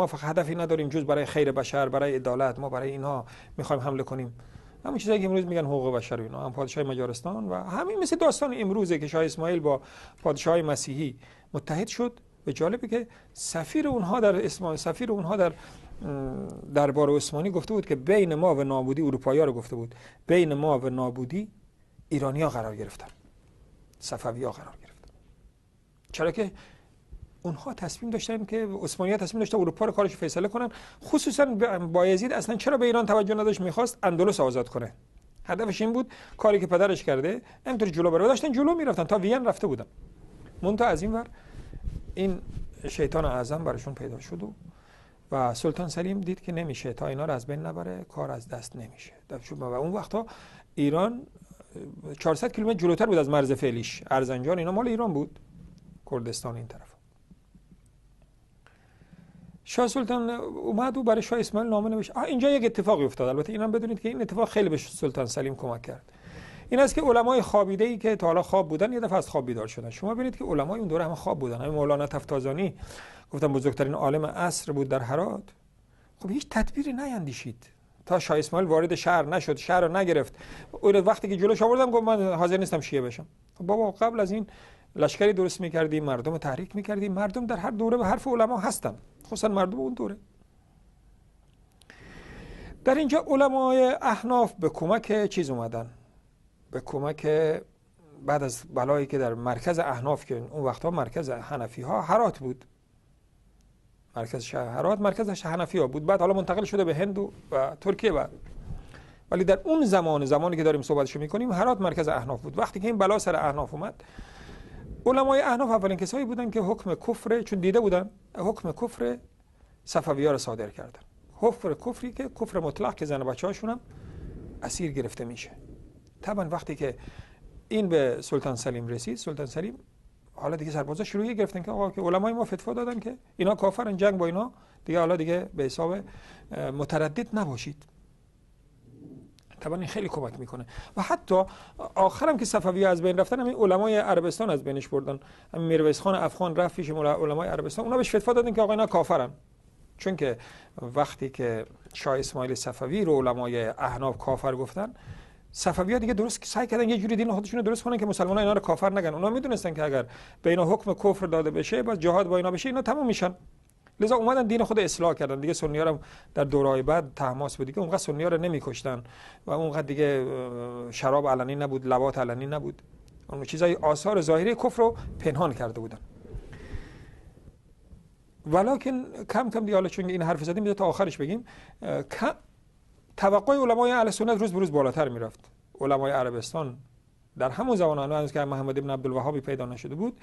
Speaker 1: فقط هدفی نداریم جز برای خیر بشر، برای عدالت، ما برای اینها میخوایم حمله کنیم. همین چیزایی که امروز میگن حقوق بشر و اینا، هم پادشاه مجارستان و همین مثل داستان امروزه که شاه اسماعیل با پادشاه مسیحی متحد شد. و جالبه که سفیر اونها در دربار عثمانی گفته بود که بین ما و نابودی، اروپایی‌ها رو گفته بود، بین ما و نابودی ایرانی‌ها قرار گرفتن، صفوی‌ها قرار گرفتن. چرا که اونها تصمیم داشتن که عثمانی‌ها تصمیم داشتن اروپا رو کارش فیصله کنن. خصوصا بایزید اصلا چرا به ایران توجه نداشت، می‌خواست اندلس آزاد کنه. هدفش این بود کاری که پدرش کرده همینطور جلو بره. داشتن جلو میرفتن تا وین رفته بودن. منتها از این ور این شیطان اعظم براشون پیدا شد و و سلطان سلیم دید که نمیشه، تا اینا رو از بین نبره کار از دست نمیشه. و اون وقتا ایران 400 کیلومتر جلوتر بود از مرز فعلیش. ارزنجان اینا مال ایران بود، کردستان این طرف. شاه سلطان اومد و برای شاه اسماعیل نامه نوشت. اینجا یک اتفاقی افتاد. البته اینم بدونید که این اتفاق خیلی به سلطان سلیم کمک کرد. این است که علمای خوابیده‌ای که تا حالا خواب بودن یه دفعه از خواب بیدار شدن. شما ببینید که علمای اون دوره همه خواب بودن. همین مولانا تفتازانی گفتم بزرگترین عالم عصر بود در هرات. خب هیچ تدبیری نیندیشید تا شاه اسماعیل وارد شهر نشد، شهر رو نگرفت. اون وقتی که جلوش آوردم گفت من حاضر نیستم شیعه بشم. خب بابا قبل از این لشکری درست می‌کردیم، مردم رو تحریک می‌کردیم. مردم در هر دوره به حرف علما هستن، خصوصا مردم اون دوره. در اینجا علمای احناف به کمک چیز اومدن، به کمک بعد از بلایی که در مرکز احناف، که اون وقتها مرکز حنفی ها هرات بود، مرکز شهر هرات مرکزش حنفی ها بود، بعد حالا منتقل شده به هند و ترکیه بعد. ولی در اون زمانی که داریم صحبتشو میکنیم هرات مرکز احناف بود. وقتی که این بلا سر احناف اومد، علمای احناف اولین کسایی بودن که حکم کفر، چون دیده بودن حکم کفر صفوی‌ها رو صادر کردن. حکم کفری که کفر مطلق، که زن و بچه‌هاشون هم اسیر گرفته میشه. طبعا وقتی که این به سلطان سلیم رسید، سلطان سلیم حالا دیگه سربازا شروع گرفتن که آقا که علمای ما فتوا دادن که اینا کافرن، جنگ با اینا دیگه، حالا دیگه به حساب متردد نباشید. طبعا این خیلی کمک میکنه. و حتی آخرم که صفوی‌ها از بین رفتن، همین علمای عربستان از بینش بردن. همین میرویس خان افغان رفت پیش علمای عربستان، اونا بهش فتوا دادن که آقا اینا کافرن. چون که وقتی که شاه اسماعیل صفوی رو علمای احناف کافر گفتن، صفوی‌ها دیگه درست سعی کردن یه جوری دین خودشون رو درست کنن که مسلمان‌ها اینا رو کافر نگن. اونا میدونستن که اگر به اینا حکم کفر داده بشه، باز جهاد با اینا بشه، اینا تموم میشن. لذا اومدن دین خود اصلاح کردن. دیگه سنی‌ها رو در دورهای بعد تحماس بود دیگه، اونقدر سنی‌ها رو نمی‌کشتن و اونقدر دیگه شراب علنی نبود، لواط علنی نبود. اون چیزای آثار ظاهری کفر رو پنهان کرده بودن. ولکن کم کم دیگه، حالا چون این حرف زدیم تا آخرش بگیم، توقع علمای اهل سنت روز به روز بالاتر میرفت. علمای عربستان در همون زمان هنوز که محمد ابن عبدالوهابی پیدا نشده بود،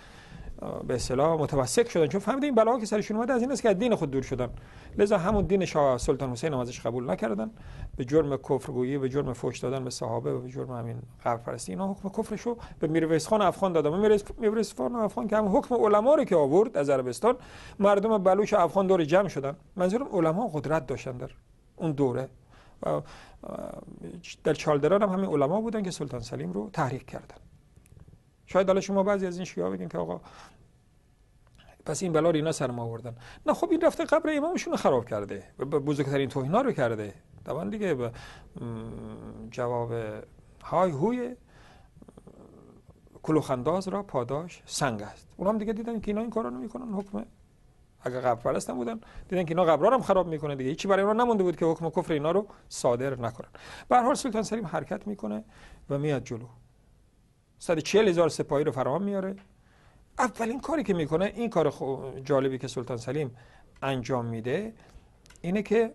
Speaker 1: به اصطلاح متمسک شدن، چون فهمیدن این بلاها که سرشون اومده از این است که از دین خود دور شدن. لذا همون دین شاه سلطان حسین هم ازش قبول نکردن، به جرم کفرگویی، به جرم فحش دادن به صحابه و به جرم همین قبر پرستی، اینا حکم کفرشو به میرویس خان افغان دادن. میرویس خان افغان که هم حکم علما رو که آورد از عربستان، مردم بلوچ افغان دور جمع شدن. منظورم علما قدرت داشتن در اون دوره. و در چالدران هم همین علما بودن که سلطان سلیم رو تحریک کردن. شاید حالا شما بعضی از این شیعه بگین که آقا پس این بلا رو اینا سر ما آوردن. نه خب این رفته قبر امامشون رو خراب کرده، بزرگترین توهینا رو کرده. طبعا دیگه به جواب های هوی کلوخنداز را پاداش سنگ است. اونام دیگه دیدن که اینا این کارا رو میکنن، حکم اگه قبر پرستم بودن دیدن که اینا قبرا رو هم خراب میکنه دیگه، هیچی برای اینا نمونده بود که حکم کفر اینا رو صادر نکنن. به هر حال سلطان سلیم حرکت میکنه و میاد جلو. 140,000 سپاهی رو فراهم میاره. اولین کاری که میکنه، این کار جالبی که سلطان سلیم انجام میده اینه که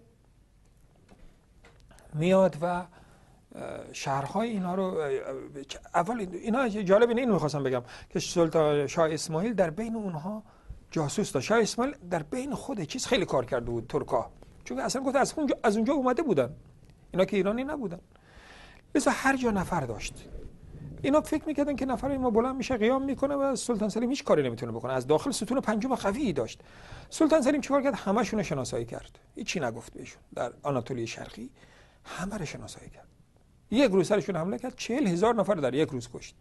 Speaker 1: میاد و شهرهای اینا رو اول اینا جالب اینه، اینو میخواستم بگم که سلطان شاه اسماعیل در بین اونها جاسوس داشت. شاه اسماعیل در بین خود چیز خیلی کار کرده بود، ترکا، چون اصلا گفت از اونجا اومده بودن، اینا که ایرانی نبودن. لذا هر جا نفر داشت. اینا فکر میکردن که نفر ما بلند میشه قیام میکنه و سلطان سلیم هیچ کاری نمیتونه بکنه. از داخل ستون پنجم قوی داشت. سلطان سلیم چیکار کرد؟ همه‌شون رو شناسایی کرد. هیچی نگفت بهشون. در آناتولی شرقی همه رو شناسایی کرد. یک روز سرشون حمله کرد، 40,000 نفر در یک روز کشت.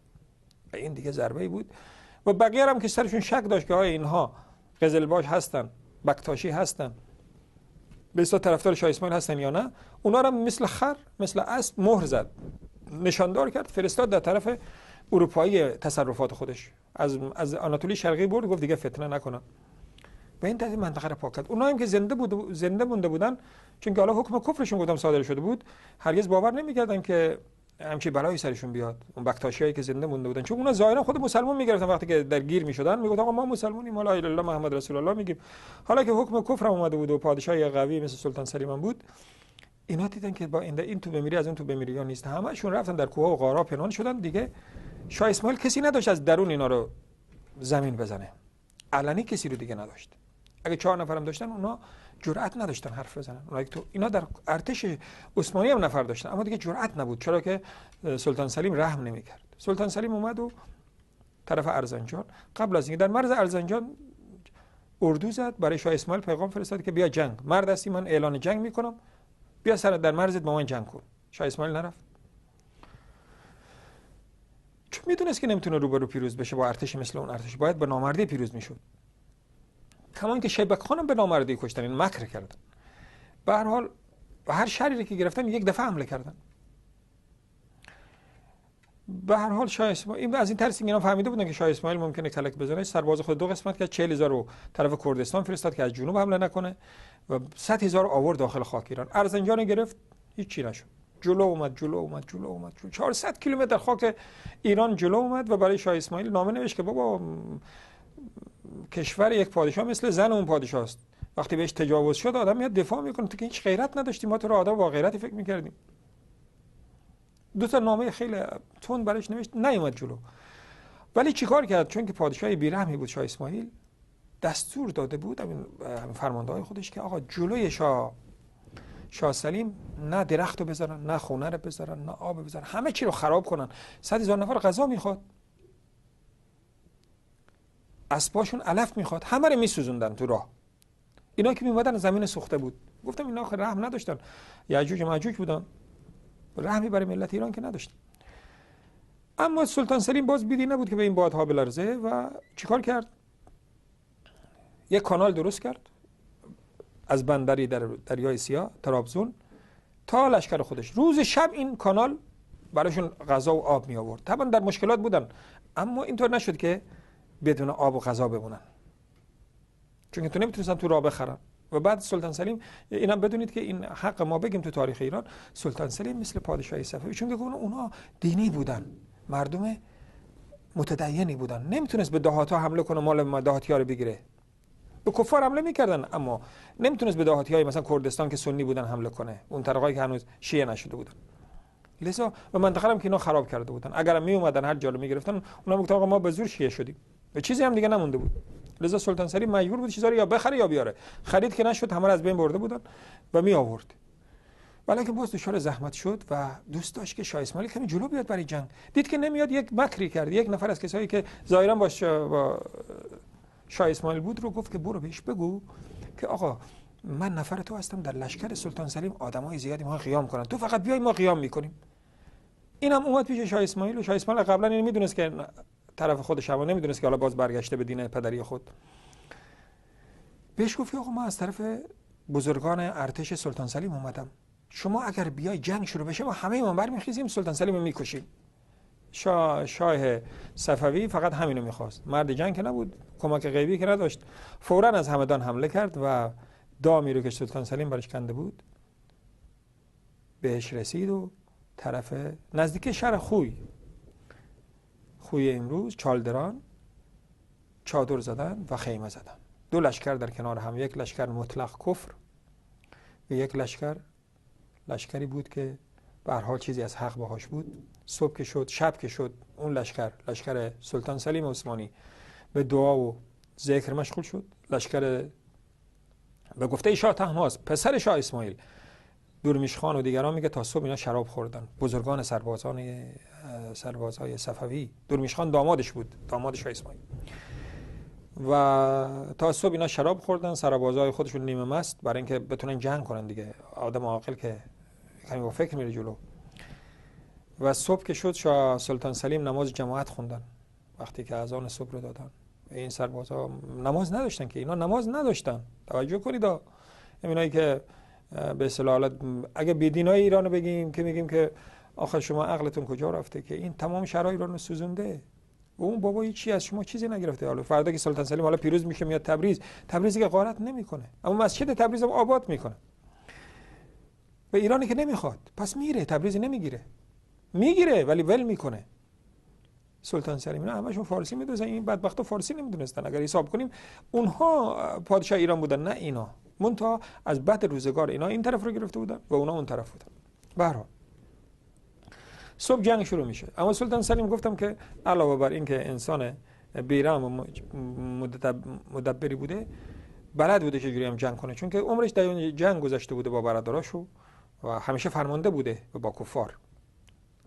Speaker 1: و این دیگه ضربه‌ای بود. و بقیه هم که سرشون شک داشت که آیا اینها قزلباش هستن، بکتاشی هستن، به اصطلاح طرفدار شاه اسماعیل هستن یا نه، اونا رو مثل خر، مثل اسب مهر زد، نشاندار کرد، فرستاد در طرف اروپایی تصرفات خودش. از آناتولی شرقی برد، گفت دیگه فتنه نکنن. به این ترتیب منطقه رو پاک کرد. اونایی هم که زنده مونده بودن، چون که حالا حکم کفرشون گفتم صادر شده بود، هرگز باور نمی‌کردن که همچین بلایی سرشون بیاد. اون بکتاشیایی که زنده مونده بودن، چون اونا ظاهرا خود مسلمان میگرفتن، وقتی که درگیر میشدن میگفتن آقا ما مسلمانیم، لا اله الا الله محمد رسول الله میگیم. حالا که حکم کفر اومده بود و پادشاهی قوی مثل سلطان سلیم بود، اینا دیدن که با این تو بمیری از اون تو بمیری یا نیست، همه‌شون رفتن در کوه و غارا پنهان شدن. دیگه شاه اسماعیل کسی نداشت از درون اینا رو زمین بزنه، علنی کسی رو دیگه نداشت. اگه 4 نفرم داشتن اونا جرأت نداشتن حرف بزنن. اینا در ارتش عثمانی هم نفر داشتن اما دیگه جرأت نبود، چرا که سلطان سلیم رحم نمیکرد. سلطان سلیم اومد و طرف ارزنجان، قبل از اینکه در مرز ارزنجان اردو زد، برای شاه اسماعیل پیغام فرستاد که بیا جنگ، مرد هستی، من اعلان جنگ میکنم، بیا سر در مرزت با من جنگ کن. شاه اسماعیل نرفت، چون میدونست که نمیتونه روبرو پیروز بشه با ارتش مثل اون ارتش، باید به نامردی پیروز میشد. کما اینکه شیبک خانم به نامردی کشتن، این مکر کردن. به هر حال هر شهری که گرفتن یک دفعه حمله کردن. به هر حال شاه اسماعیل از این ترس اینا فهمیده بودن که شاه اسماعیل ممکنه کلک بزنه، سرباز خود دو قسمت کرد، 40,000 رو طرف کردستان فرستاد که از جنوب حمله نکنه و 100,000 آورد داخل خاک ایران. ارزنجان گرفت، هیچ چی نشد. جلو اومد 400 کیلومتر خاک ایران جلو اومد و برای شاه اسماعیل نامه نوشت که بابا کشور یک پادشاه مثل زن اون پادشاه است، وقتی بهش تجاوز شد آدم میاد دفاع میکنه، تو که هیچ غیرت نداشتی، ما تو رو آدم با غیرتی فکر میکردیم. 2 تا نامه خیلی تند برایش نوشت، نیومد جلو. ولی چیکار کرد؟ چون که پادشاه بیرحمی بود شاه اسماعیل، دستور داده بود همین فرماندهای خودش که آقا جلوی شاه سلیم نه درخت رو بذارن، نه خونه رو بذارن، نه آب بذارن، همه چی رو خراب کنن. 100,000 نفر غذا میخواد، اسباشون علف میخواد، همه رو میسوزوندن تو راه. اینا که میومدن زمین سوخته بود. گفتم اینا آخر رحم نداشتن، یاجوج و ماجوج بودن، رحمی برای ملت ایران که نداشتن. اما سلطان سلیم باز بیدی نبود که به این بادها بلرزه و چیکار کرد؟ یک کانال درست کرد از بندری در دریای سیاه ترابزون تا لشکر خودش. روز شب این کانال براشون غذا و آب می آورد. طبعا در مشکلات بودن اما اینطور نشد که بدون آب و غذا بمونن، چون که تو نمیتونستن تو راه بخرن. و بعد سلطان سلیم، اینم بدونید که این حق ما بگیم تو تاریخ ایران، سلطان سلیم مثل پادشاه صفوی، چون که اونا دینی بودن، مردم متدینی بودن، نمیتونست به دهات‌ها حمله کنه، مال دهاتی‌ها رو بگیره. به کفار حمله میکردن اما نمیتونست به دهاتی‌های مثلا کردستان که سنی بودن حمله کنه، اون طرقایی که هنوز شیعه نشده بودن. لذا و منطقه هم که اینا خراب کرده بودن، اگر می اومدن هر جا رو میگرفتن، اونا میگفتن آقا ما به زور شیعه شدیم و چیزی هم دیگه نمونده بود. لذا سلطان سلیم مجبور بود چیزا رو یا بخره یا بیاره. خرید که نشد، همه رو از بین برده بودن و می آورد. ولی که باز دچار زحمت شد و دوست داشت که شاه اسماعیل کمی جلو بیاد برای جنگ. دید که نمیاد، یک مکری کرد. یک نفر از کسایی که ظاهرا با شاه اسماعیل بود رو گفت که برو بهش بگو که آقا من نفر تو هستم، در لشکر سلطان سلیم آدمای زیادی ما قیام کنن، تو فقط بیای ما قیام میکنیم. اینم اومد پیش شاه اسماعیل و شاه اسماعیل قبلا اینو میدونست که طرف خودش، اما نمیدونست که حالا باز برگشته به دین پدری خود. بهش گفت که آقا ما از طرف بزرگان ارتش سلطان سلیم اومدم، شما اگر بیای جنگ شروع بشه ما همه ما برمیخیزیم سلطان سلیم رو میکشیم. شاه صفوی فقط همینو میخواست، مرد جنگ که نبود، کمک غیبی که نداشت، فوراً از همدان حمله کرد و دامی رو که سلطان سلیم برش کنده بود بهش رسید و طرف نزدیک شهر خوی امروز چالدران چادر زدن و خیمه زدن. 2 لشکر در کنار هم، یک لشکر مطلق کفر و یک لشکری بود که به هر حال چیزی از حق باهاش بود. صبح که شد، شب که شد، اون لشکر سلطان سلیم عثمانی به دعا و ذکر مشغول شد. لشکر به گفته شاه طهماسب پسر شاه اسماعیل، دورمیش خان و دیگران میگه تا صبح اینا شراب خوردن، بزرگان سربازهای صفوی. دورمیش خان دامادش بود، داماد شاه اسماعیل. و تا صبح اینا شراب خوردن، سربازای خودشون نیمه مست، برای اینکه بتونن جنگ کنن دیگه. آدم عاقل که کمی با فکر میره جلو. و صبح که شد سلطان سلیم نماز جماعت خوندن. وقتی که اذان صبح رو دادن، این سربازا نماز نداشتن، که اینا نماز نداشتن. توجه کنید، اینایی که به اصطلاح اگه بیدینای ایرانو بگیم که میگیم که آخه شما عقلتون کجا رفته که این تمام شهرهای ایران رو سوزونده و اون بابا هیچی از شما چیزی نگرفته. حالا فردا که سلطان سلیم حالا پیروز میشه میاد تبریزی که غارت نمیکنه، اما مسجد تبریز هم آباد میکنه. و ایرانی که نمیخواد پس میره تبریز میگیره ولی ول میکنه. سلطان سلیم اینا همشون فارسی میدونن، این بدبختا فارسی نمیدونستن. اگر حساب کنیم اونها پادشاه ایران بودن، نه اینا. منتها از بعد روزگار اینا این طرف رو گرفته بودن و اونا اون طرف بودن. به هر حال صبح جنگ شروع میشه. اما سلطان سلیم گفتم که علاوه بر این که انسان بیرحم و مدبری بوده، بلد بوده چجوری هم جنگ کنه، چون که عمرش در اون جنگ گذشته بوده با برادراشو و همیشه فرمانده بوده با کفار،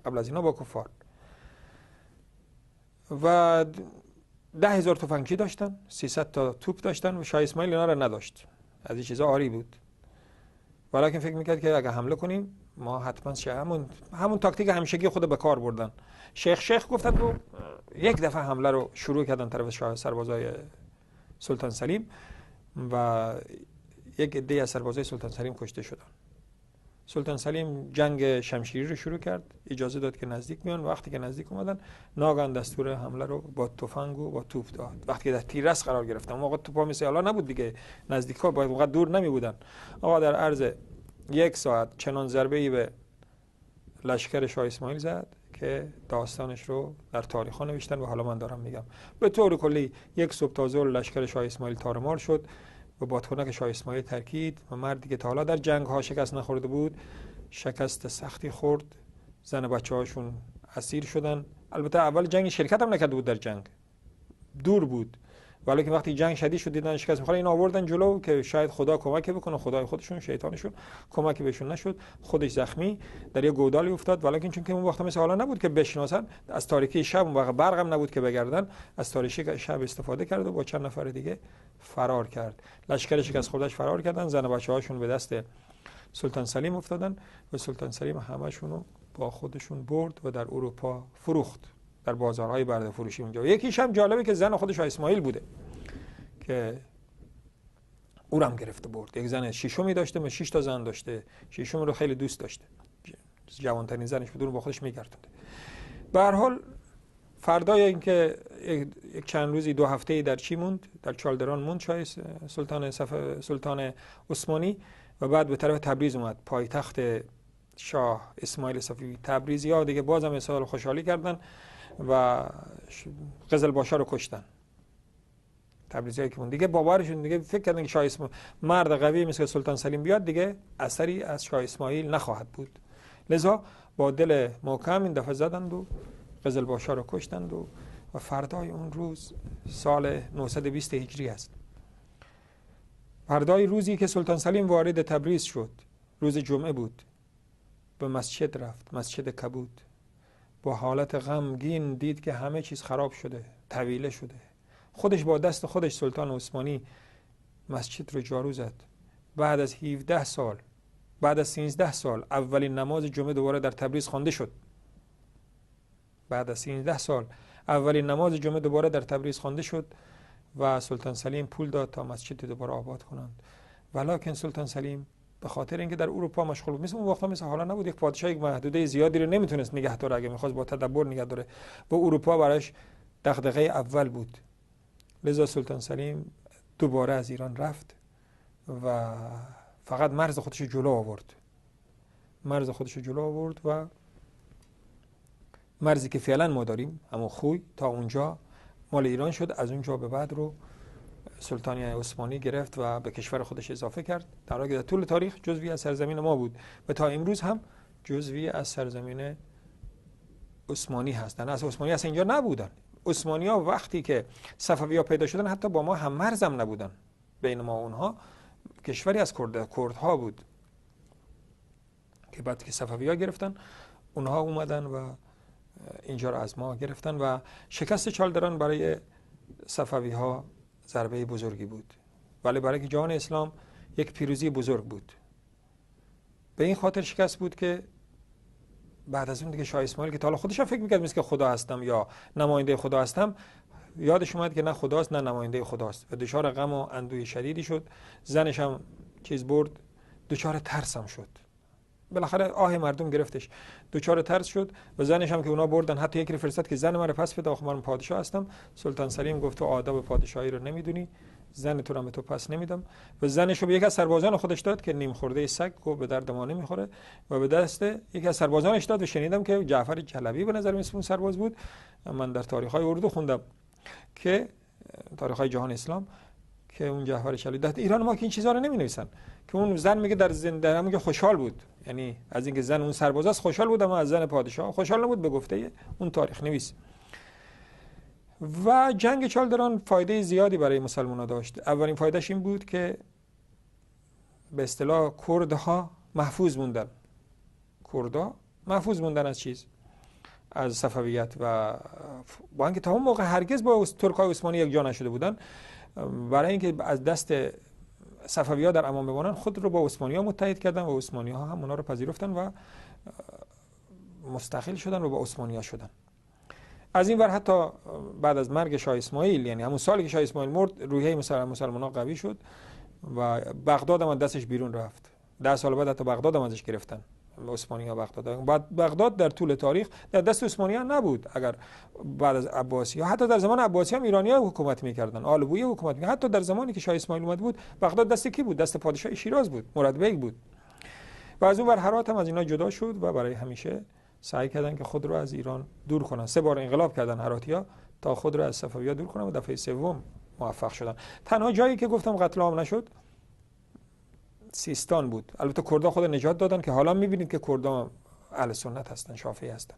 Speaker 1: قبل از اینا با کفار. و 10,000 تفنگچی داشتن، 300 تا توپ داشتن و شاه اسماعیل اینا رو نداشت، از این چیزا آری بود. ولیکن فکر میکرد که اگه حمله کنیم ما حتما همون تاکتیک همیشگی خود به کار بردن. شیخ گفتن و یک دفعه حمله رو شروع کردن طرف سربازای سلطان سلیم و یک عده از سربازای سلطان سلیم کشته شدن. سلطان سلیم جنگ شمشیری رو شروع کرد، اجازه داد که نزدیک بیان. وقتی که نزدیک اومدن ناگهان دستور حمله رو با تفنگ و با توپ داد. وقتی که در تیررس قرار گرفتن، اون موقع توپا مثل حالا نبود دیگه، نزدیکا باید اونقدر دور نمی بودن. آقا در عرض 1 ساعت چنان ضربه‌ای به لشکر شاه اسماعیل زد که داستانش رو در تاریخ‌ها نوشتن و حالا من دارم میگم. به طور کلی یک صبح تا ظهر لشکر شاه اسماعیل تارمار شد و بادکنک شاه اسماعیل ترکید و مردی که تا حالا در جنگ‌ها شکست نخورده بود شکست سختی خورد. زن و بچه‌هاشون اسیر شدن. البته اول جنگ شرکت هم نکرده بود، در جنگ دور بود، ولی که وقتی جنگ شدید شد دیدن شکست می‌خوره، اینا آوردن جلو که شاید خدا کمک بکنه. خدای خودشون شیطانشون کمکی بهشون نشد، خودش زخمی در یه گودالی افتاد. ولی چون که اون وقت مثل حالا نبود که بشناسن، از تاریکی شب اون وقت برق هم نبود که بگردن، از تاریکی شب استفاده کرد و با چند نفر دیگه فرار کرد. لشکر شکست خورده‌اش فرار کردن، زن و بچه‌هاشون به دست سلطان سلیم افتادن و سلطان سلیم همه‌شون رو با خودشون برد و در اروپا فروخت، در بازارهای برده فروشی اونجا. یکیش هم جالبه که زن خودش اسماعیل بوده که او رو هم گرفته برد. یک زن شیشمی داشته، 6 تا زن داشته، شیشم رو خیلی دوست داشته، جوانترین زنش بود، اون با خودش میگردونده. به هر حال فردای اینکه یک چند روزی 2 هفته‌ای در چی موند، در چالدران موند شاه سلطان عثمانی و بعد به طرف تبریز اومد، پایتخت شاه اسماعیل صفوی. تبریزی‌ها دیگه بازم اظهار خوشحالی کردن و قزلباشا رو کشتن. تبریزی‌ها که مون دیگه باورشون دیگه فکر کردن که شاه اسماعیل مرد قوی مثل سلطان سلیم بیاد دیگه اثری از شاه اسماعیل نخواهد بود، لذا با دل محکم این دفعه زدند و قزلباشا رو کشتند و فردای اون روز سال 920 هجری است. فردای روزی که سلطان سلیم وارد تبریز شد، روز جمعه بود، به مسجد رفت، مسجد کبود. با حالت غمگین دید که همه چیز خراب شده، طویله شده. خودش با دست خودش سلطان عثمانی مسجد رو جارو زد. بعد از 17 سال، بعد از 13 سال اولین نماز جمعه دوباره در تبریز خوانده شد. بعد از 13 سال اولین نماز جمعه دوباره در تبریز خوانده شد و سلطان سلیم پول داد تا مسجد دوباره آباد کنند. ولکن سلطان سلیم به خاطر اینکه در اروپا مشغول بود، مثل اون وقتا مثل حالا نبود، یک پادشاه یک محدوده زیادی رو نمیتونست نگه داره، اگه میخواست با تدبر نگه داره. و اروپا براش دغدغه اول بود. لذا سلطان سلیم دوباره از ایران رفت و فقط مرز خودش جلو آورد. مرز خودش جلو آورد و مرزی که فعلا ما داریم، همون خوی، تا اونجا مال ایران شد. از اونجا به بعد رو سلطانی عثمانی گرفت و به کشور خودش اضافه کرد، در حالی که در طول تاریخ جزوی از سرزمین ما بود و تا امروز هم جزوی از سرزمین عثمانی هستند. از عثمانی اصلا اینجا نبودن. عثمانی‌ها وقتی که صفوی‌ها پیدا شدن حتی با ما هم مرزم نبودن. بین ما اونها کشوری از کردها بود که بعد که صفوی‌ها گرفتن اونها اومدن و اینجا رو از ما گرفتن و شکست چالدران برای صفوی‌ها ضربه بزرگی بود، ولی برای جهان اسلام یک پیروزی بزرگ بود. به این خاطر شکست بود که بعد از اون دیگه شاه اسماعیل که تا حالا خودش فکر می‌کرد مثل که خدا هستم یا نماینده خدا هستم، یادش اومد که نه خداست نه نماینده خداست و دچار غم و اندوه شدیدی شد. زنش هم چیز برد، دچار ترس هم شد. بالاخره آه مردم گرفتش، دچار ترس شد و زنش هم که اونا بردن، حتی یکی فرستاد که زن من پس بده، من پادشاه هستم. سلطان سلیم گفت تو آداب پادشاهی رو نمیدونی، زن تو رو به تو پس نمیدم. و زنش رو به یکی از سربازان خودش داد که نیم خورده سگ کو به درد ما نمیخوره و به دست یکی از سربازانش داد. و شنیدم که جعفر جلبی به نظر اسم اون سرباز بود، من در تاریخ‌های اردو خوندم که تاریخ‌های جهان اسلام که اون جعفر جلبی در ایران ما که این چیزا رو نمی‌نویسن، که اون زن میگه در زندگی میگه خوشحال بود، یعنی از اینکه زن اون سرباز است خوشحال بود، اما از زن پادشاه خوشحال نبود به گفته اون تاریخ نویس. و جنگ چالدران فایده زیادی برای مسلمان‌ها داشت. اولین فایدهش این بود که به اصطلاح کردها محفوظ موندن. کردها محفوظ موندن از چیز؟ از صفویت، و با اینکه تا اون موقع هرگز با ترک‌های عثمانی یک جا نشده بودن، برای اینکه از دست صفوی‌ها در امان بمانن خود رو با عثمانی‌ها متحد کردن و عثمانی‌ها هم اونا رو پذیرفتن و مستقل شدن و با عثمانی‌ها شدن. از این ور حتی بعد از مرگ شاه اسماعیل، یعنی همون سالی که شاه اسماعیل مرد، روحیه مسلمان‌ها قوی شد و بغداد هم دستش بیرون رفت. 10 سال بعد حتی بغداد هم ازش گرفتن عثمانی‌ها. بغداد در طول تاریخ در دست عثمانی‌ها نبود. اگر بعد از عباسی‌ها، حتی در زمان عباسی‌ها ایرانی‌ها حکومت می‌کردن، آل بویه حکومت می‌کردن. حتی در زمانی که شاه اسماعیل اومد بود، بغداد دست کی بود؟ دست پادشاه شیراز بود، مراد بیگ بود. و از اون ور هرات هم از اینا جدا شد و برای همیشه سعی کردن که خود رو از ایران دور کنن. 3 بار انقلاب کردن هراتی‌ها تا خود رو از صفوی‌ها دور کنن و دفعه سوم موفق شدن. تنها جایی که گفتم قتل عام نشد سیستان بود. البته کردها خود نجات دادن که حالا می‌بینید که کردها اهل سنت هستن، شافعی هستن.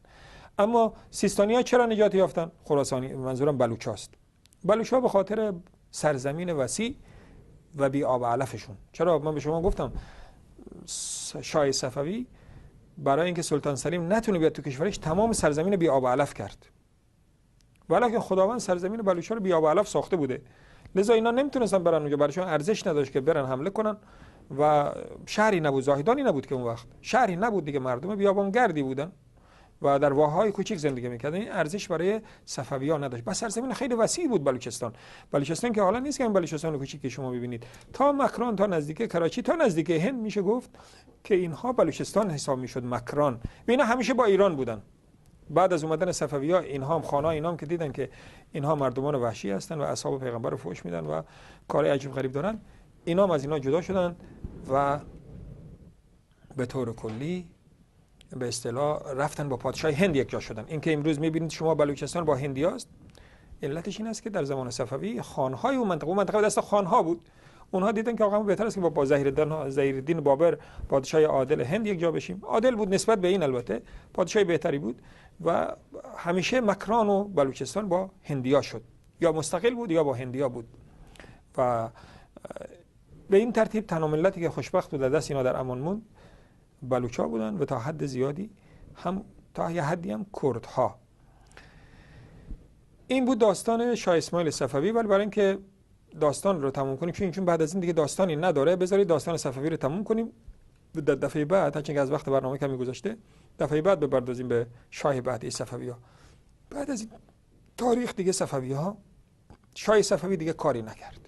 Speaker 1: اما سیستانی‌ها چرا نجات یافتن؟ خراسانی، منظورم بلوچاست. بلوچ‌ها به خاطر سرزمین وسیع و بی آب و علفشون. چرا من به شما گفتم شاه صفوی برای اینکه سلطان سلیم نتونه بیاد تو کشورش تمام سرزمین بی آب و علف کرد. ولی که خداوند سرزمین بلوچ‌ها رو بی آب و علف ساخته بوده. لذا اینا نمیتونستن برن اونجا، برایشون ارزش نداشت که برن حمله کنن و شهری نبود، زاهدانی نبود که اون وقت. شهری نبود دیگه، مردم بیابانگردی بودن و در واحه‌های کوچیک زندگی می‌کردن. این ارزش برای صفوی‌ها نداشت. بس سرزمین خیلی وسیع بود بلوچستان که حالا نیست که این بلوچستان کوچیک که شما می‌بینید، تا مکران، تا نزدیک کراچی، تا نزدیک هند میشه گفت که اینها بلوچستان حساب میشد. مکران و اینا همیشه با ایران بودن. بعد از اومدن صفوی‌ها، اینها هم خان‌ها اینام که دیدن که اینها مردمان وحشی هستن و اصحاب پیغمبر رو فحش میدن و کار عجیب غریب دارن، اینا هم از اینا جدا شدن و به طور کلی به اصطلاح رفتن با پادشاه هند یک جا شدن. این که امروز می‌بینید شما بلوچستان با هندیاست، علتش این است که در زمان صفوی خان‌های اون منطقه دست خان‌ها بود. اونها دیدن که آقا بهتر است که با ظهیرالدین بابر پادشاه عادل هند یک جا بشیم. عادل بود نسبت به این، البته پادشاه بهتری بود و همیشه مکران و بلوچستان با هندیا شد، یا مستقل بود یا با هندیا بود. و به این ترتیب تنها ملتی که خوشبخت بود در دست اینا در امان موند بلوچ‌ها بودن و تا حد زیادی هم، تا یه حدی هم کردها. این بود داستان شاه اسماعیل صفوی. ولی برای اینکه داستان رو تموم کنیم، چون بعد از این دیگه داستانی نداره، بذارید داستان صفوی رو تموم کنیم. در دفعه بعد، هرچند از وقت برنامه کمی گذشته، دفعه بعد بپردازیم به شاه بعدی صفوی‌ها. بعد از این تاریخ دیگه صفوی‌ها، شاه صفوی دیگه کاری نکرد.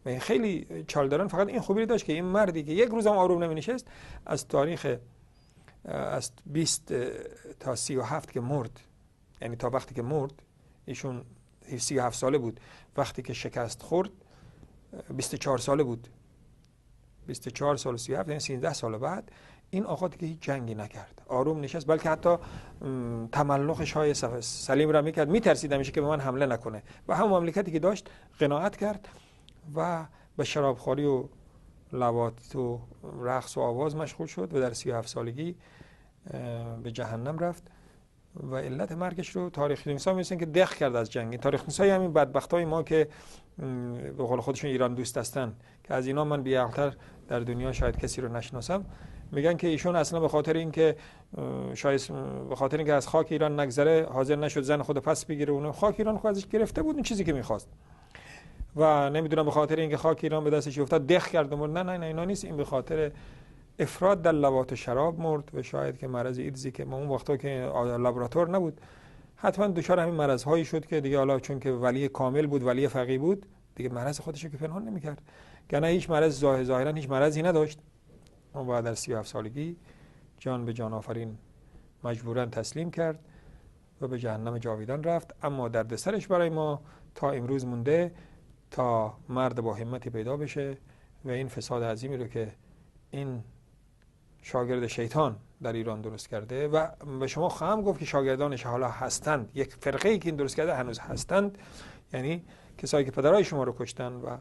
Speaker 1: و این خیلی چالدران فقط این خوبی داشت که این مردی که یک روزم آروم نمی‌نشست، از تاریخ از 20 تا 37 که مرد، یعنی تا وقتی که مرد، ایشون 37 ساله بود، وقتی که شکست خورد 24 ساله بود. 24 سال و 37 یعنی 13 سال بعد این آقا دیگه هیچ جنگی نکرد، آروم نشست، بلکه حتی تملق شاه سلیم را میکرد، میترسید همیشه که به من حمله نکنه و همون مملکتی که داشت قناعت کرد و به شرابخوری و لواط و رقص و آواز مشغول شد و در 37 سالگی به جهنم رفت. و علت مرگش رو تاریخ نویسا میگن که دق کرد از جنگ. تاریخ نویسای همین بدبختای ما که به قول خودشون ایران دوست هستن، که از اینا من بی‌عقل‌تر در دنیا شاید کسی رو نشناسم، میگن که ایشون اصلا به خاطر اینکه از خاک ایران نگذره حاضر نشد زن خود پس بگیره. اون خاک ایران خود ازش گرفته بود، اون چیزی که میخواست، و نمیدونم به خاطر اینکه خاک ایران به دستش افتاد دق کرد مرد. نه اینا نیست. این به خاطر افراد در لواط شراب مرد و شاید که مرض ایدزی که ما اون وقتا که لابراتوار نبود حتما دچار همین مرض هایی شد که دیگه حالا چون که ولی کامل بود، ولی فقیه بود، دیگه مرض خودش رو که پنهان نمی‌کرد. گناه هیچ مرض ظاهرا هیچ مرضی نداشت. اون بعد در 37 سالگی جان به جان آفرین مجبوراً تسلیم کرد و به جهنم جاویدان رفت. اما دردسرش برای ما تا امروز مونده تا مرد با همتی پیدا بشه و این فساد عظیمی رو که این شاگرد شیطان در ایران درست کرده، و به شما خواهم گفت که شاگردانش حالا هستند، یک فرقه‌ای که این درست کرده هنوز هستند، یعنی کسایی که پدرای شما رو کشتن و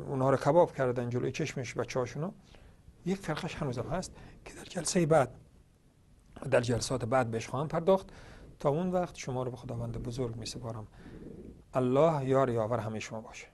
Speaker 1: اونها رو کباب کردن جلوی چشمش بچه‌هاشونو، یک فرقش هنوز هم هست که در جلسه بعد، در جلسات بعد بهش خواهم پرداخت. تا اون وقت شما رو به خداوند بزرگ می‌سپارم الله یار یاور همه شما باشه.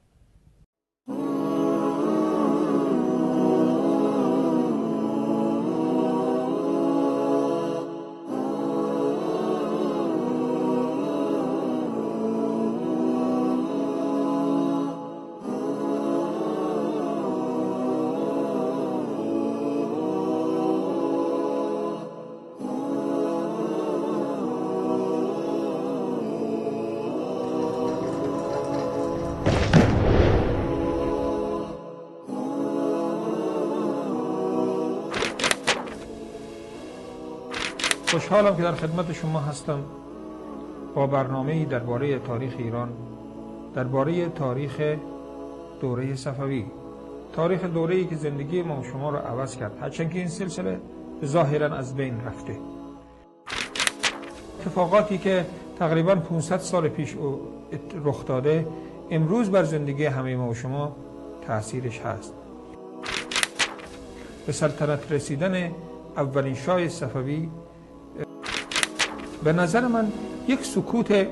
Speaker 1: خوشحالم که در خدمت شما هستم با برنامه‌ای درباره تاریخ ایران، درباره تاریخ دوره صفوی، تاریخ دوره‌ای که زندگی ما و شما رو عوض کرد، هرچند که این سلسله ظاهراً از بین رفته. اتفاقاتی که تقریباً 500 سال پیش رخ داده امروز بر زندگی همه ما و شما تأثیرش هست. به سلطنت رسیدن اولین شاه صفوی به نظر من یک سکوت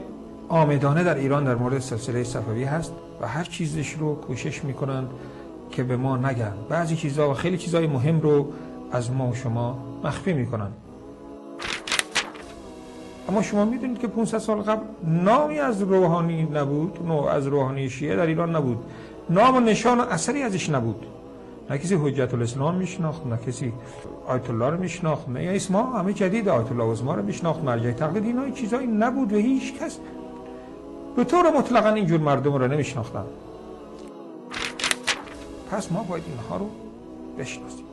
Speaker 1: عامدانه در ایران در مورد سلسله صفوی هست و هر چیزش رو کوشش میکنند که به ما نگن. بعضی چیزها و خیلی چیزهای مهم رو از ما و شما مخفی میکنن. اما شما میدونید که 500 سال قبل نامی از روحانی نبود، از روحانی شیعه در ایران نبود، نام و نشان و اثری ازش نبود. نه کسی حجت الاسلام میشناخت، نه کسی آیت الله رو میشناخت، نه اسما همه جدید آیت الله عظما رو میشناخت، مرجع تقلید، اینا چیزایی نبود و هیچ کس به طور مطلقاً اینجور مردم رو نمیشناختن. پس ما باید اینها رو بشناسیم.